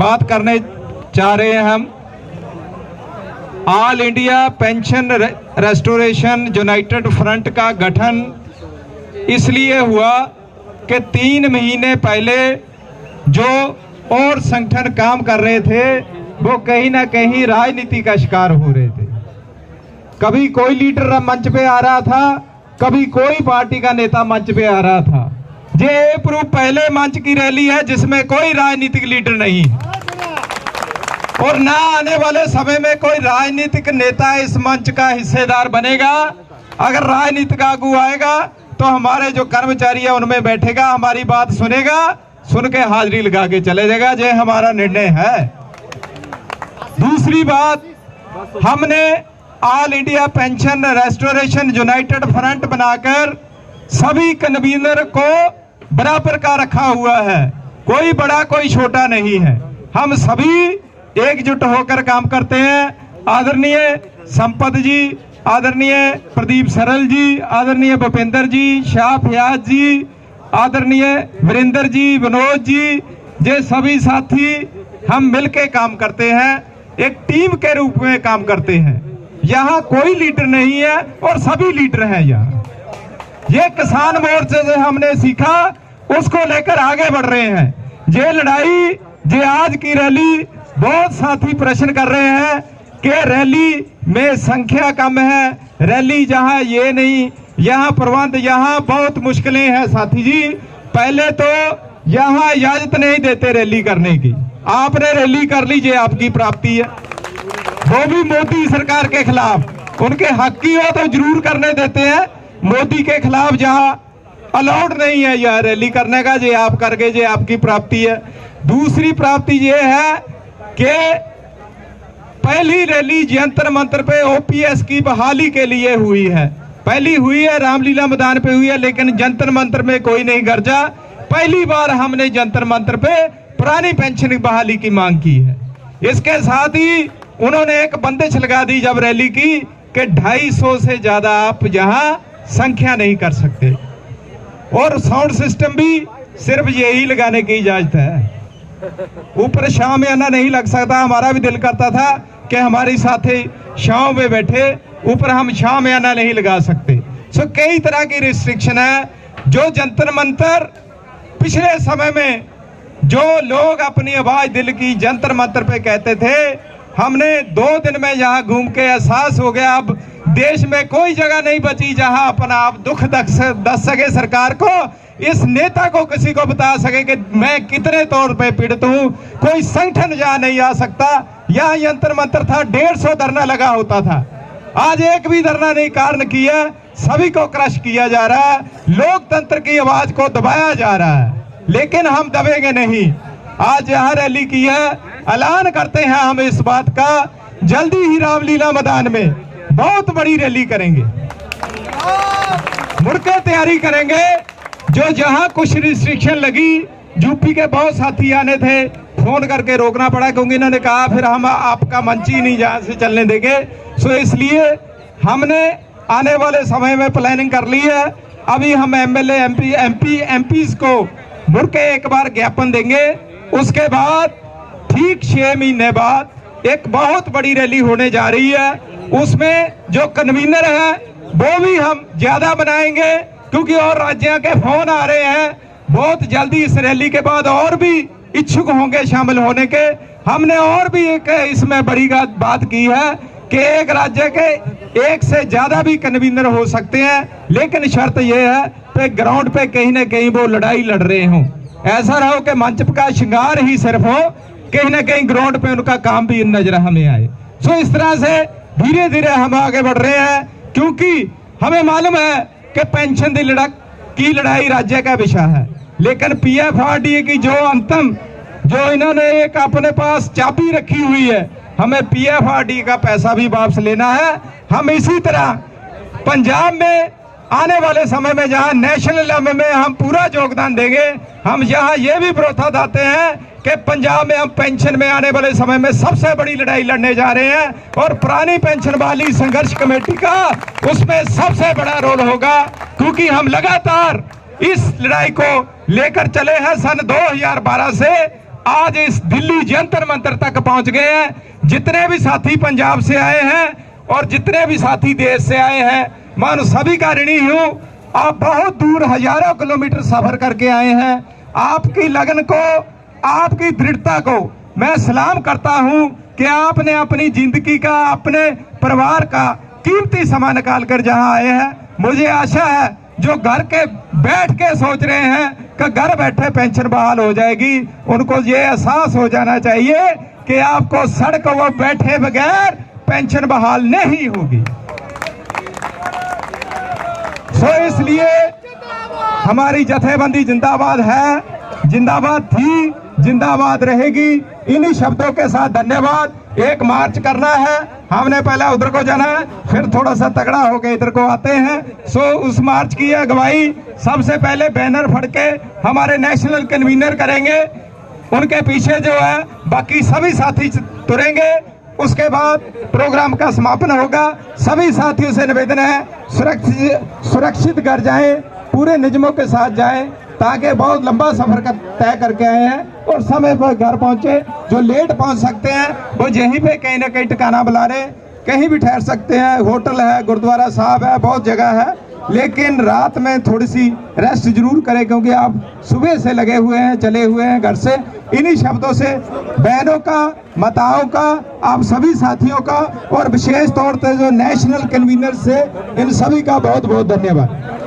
बात करने चाह रहे हैं हम। All India pension restoration United front का गठन इसलिए हुआ कि 3 महीने पहले जो और संगठन काम कर रहे थे वो कहीं ना कहीं राजनीति का शिकार हो रहे थे। कभी कोई लीडर मंच पे आ रहा था, कभी कोई पार्टी का नेता मंच पे आ रहा था। ये प्रूफ पहले मंच की रैली है जिसमें कोई राजनीतिक लीडर नहीं है और ना आने वाले समय में कोई राजनीतिक नेता इस मंच का हिस्सेदार बनेगा। अगर राजनीतिक आगू आएगा तो हमारे जो कर्मचारी है उनमें बैठेगा, हमारी बात सुनेगा, सुन के हाजिरी लगा के चले जाएगा। ये हमारा निर्णय है। दूसरी बात, हमने all India pension restoration United front बनाकर सभी कन्वीनर को बराबर का रखा हुआ है। कोई बड़ा कोई छोटा नहीं है, हम सभी एकजुट होकर काम करते हैं। आदरणीय संपत जी, आदरणीय प्रदीप सरल जी, आदरणीय भूपेंद्र जी, शाह फयाज जी, आदरणीय वीरेंद्र जी, विनोद जी, ये सभी साथी हम मिलके काम करते हैं, एक टीम के रूप में काम करते हैं। यहाँ कोई लीडर नहीं है और सभी लीडर हैं। यहाँ ये किसान मोर्चे से हमने सीखा, उसको लेकर आगे बढ़ रहे हैं। ये लड़ाई, ये आज की रैली, बहुत साथी प्रश्न कर रहे हैं कि रैली में संख्या कम है, रैली जहां ये नहीं, यहाँ प्रबंध, यहाँ बहुत मुश्किलें हैं। साथी जी, पहले तो यहाँ इजाजत नहीं देते रैली करने की, आपने रैली कर लीजिए, आपकी प्राप्ति है। वो भी मोदी सरकार के खिलाफ, उनके हक की हो तो जरूर करने देते हैं। मोदी के खिलाफ जहां अलाउड नहीं है यह रैली करने का, ये आप करके, ये आपकी प्राप्ति है। दूसरी प्राप्ति ये है कि पहली रैली जंतर मंतर पे ओपीएस की बहाली के लिए हुई है। पहली हुई है रामलीला मैदान पे हुई है, लेकिन जंतर मंतर में कोई नहीं गरजा। पहली बार हमने जंतर मंतर पे पुरानी पेंशन की बहाली की मांग की है। इसके साथ ही उन्होंने एक बंदिश लगा दी जब रैली की कि 250 से ज्यादा आप जहां संख्या नहीं कर सकते, और साउंड सिस्टम भी सिर्फ यही लगाने की इजाजत है। ऊपर शाम आना नहीं लग सकता। हमारा भी दिल करता था कि हमारे साथी शाम में बैठे, ऊपर हम शाम आना नहीं लगा सकते। सो कई तरह की रिस्ट्रिक्शन है। जो जंतर मंतर पिछले समय में जो लोग अपनी आवाज दिल की जंतर मंतर पे कहते थे, हमने 2 दिन में यहाँ घूम के एहसास हो गया अब देश में कोई जगह नहीं बची जहां अपना आप दुख दस सके सरकार को, इस नेता को किसी को बता सके कि मैं कितने तौर पे पीड़ित हूं। कोई संगठन जहां नहीं आ सकता। यहाँ यंत्र मंत्र था, 150 धरना लगा होता था, आज एक भी धरना नहीं कारण किया। सभी को क्रश किया जा रहा है, लोकतंत्र की आवाज को दबाया जा रहा है, लेकिन हम दबेंगे नहीं। आज यहाँ रैली की है, ऐलान करते हैं हम इस बात का, जल्दी ही रामलीला मैदान में बहुत बड़ी रैली करेंगे, मुड़के तैयारी करेंगे। जो जहां कुछ रिस्ट्रिक्शन लगी, यूपी के बहुत साथी आने थे, फोन करके रोकना पड़ा क्योंकि इन्होंने कहा फिर हम आपका मंच ही नहीं जहां से चलने देंगे। सो इसलिए हमने आने वाले समय में प्लानिंग कर ली है। अभी हम एमएलए एमपीज को मुड़के एक बार ज्ञापन देंगे, उसके बाद ठीक 6 महीने बाद एक बहुत बड़ी रैली होने जा रही है। उसमें जो कन्वीनर है वो भी हम ज्यादा बनाएंगे, क्योंकि और राज्यों के फोन आ रहे हैं। बहुत जल्दी इस रैली के बाद और भी इच्छुक होंगे शामिल होने के। हमने और भी एक इसमें बड़ी बात की है कि एक राज्य के 1 से ज्यादा भी कन्वीनर हो सकते हैं, लेकिन शर्त यह है कि ग्राउंड पे कहीं ना कहीं वो लड़ाई लड़ रहे हों। ऐसा रहो कि मंच का श्रृंगार ही सिर्फ हो, कहीं ना कहीं ग्राउंड पे उनका काम भी नजर हमें आए। सो इस तरह से धीरे धीरे हम आगे बढ़ रहे हैं, क्योंकि हमें मालूम है कि पेंशन की लड़ाई राज्य का विषय है, लेकिन पीएफआरडीए की जो अंतिम जो इन्होंने एक अपने पास चाबी रखी हुई है, हमें पीएफआरडीए का पैसा भी वापस लेना है। हम इसी तरह पंजाब में आने वाले समय में जहां नेशनल लेवल में हम पूरा योगदान देंगे, हम यहाँ ये भी भरोसा देते हैं कि पंजाब में हम पेंशन में आने वाले समय में सबसे बड़ी लड़ाई लड़ने जा रहे हैं, और पुरानी पेंशन वाली संघर्ष कमेटी का उसमें सबसे बड़ा रोल होगा, क्योंकि हम लगातार इस लड़ाई को लेकर चले हैं सन 2012 से, आज इस दिल्ली जंतर मंतर तक पहुंच गए हैं। जितने भी साथी पंजाब से आए हैं और जितने भी साथी देश से आए हैं, मैं उन सभी का ऋणी हूं। आप बहुत दूर हजारों किलोमीटर सफर करके आए हैं। आपकी लगन को, आपकी दृढ़ता को मैं सलाम करता हूं कि आपने अपनी जिंदगी का, अपने परिवार का कीमती समय निकाल कर जहां आए हैं। मुझे आशा है जो घर के बैठ के सोच रहे हैं कि घर बैठे पेंशन बहाल हो जाएगी, उनको ये एहसास हो जाना चाहिए कि आपको सड़क वो बैठे बगैर पेंशन बहाल नहीं होगी। सो इसलिए हमारी जथेबंदी जिंदाबाद है, जिंदाबाद थी, जिंदाबाद रहेगी। इन्हीं शब्दों के साथ धन्यवाद। एक मार्च करना है, हमने पहले उधर को जाना है, फिर थोड़ा सा तगड़ा होके इधर को आते हैं। सो उस मार्च की अगुवाई सबसे पहले बैनर फड़ के हमारे नेशनल कन्वीनर करेंगे, उनके पीछे जो है बाकी सभी साथी तुरेंगे। उसके बाद प्रोग्राम का समापन होगा। सभी साथियों से निवेदन है सुरक्षित घर जाएं, पूरे नियमों के साथ जाएं, ताकि बहुत लंबा सफर तय करके आए हैं और समय पर घर पहुंचे। जो लेट पहुंच सकते हैं वो यहीं पे कहीं ना कहीं ठिकाना बुला रहे, कहीं भी ठहर सकते हैं। होटल है, गुरुद्वारा साहब है, बहुत जगह है, लेकिन रात में थोड़ी सी रेस्ट जरूर करें, क्योंकि आप सुबह से लगे हुए हैं, चले हुए हैं घर से। इन्हीं शब्दों से बहनों का, माताओं का, आप सभी साथियों का और विशेष तौर पर जो नेशनल कन्वीनर से, इन सभी का बहुत बहुत धन्यवाद।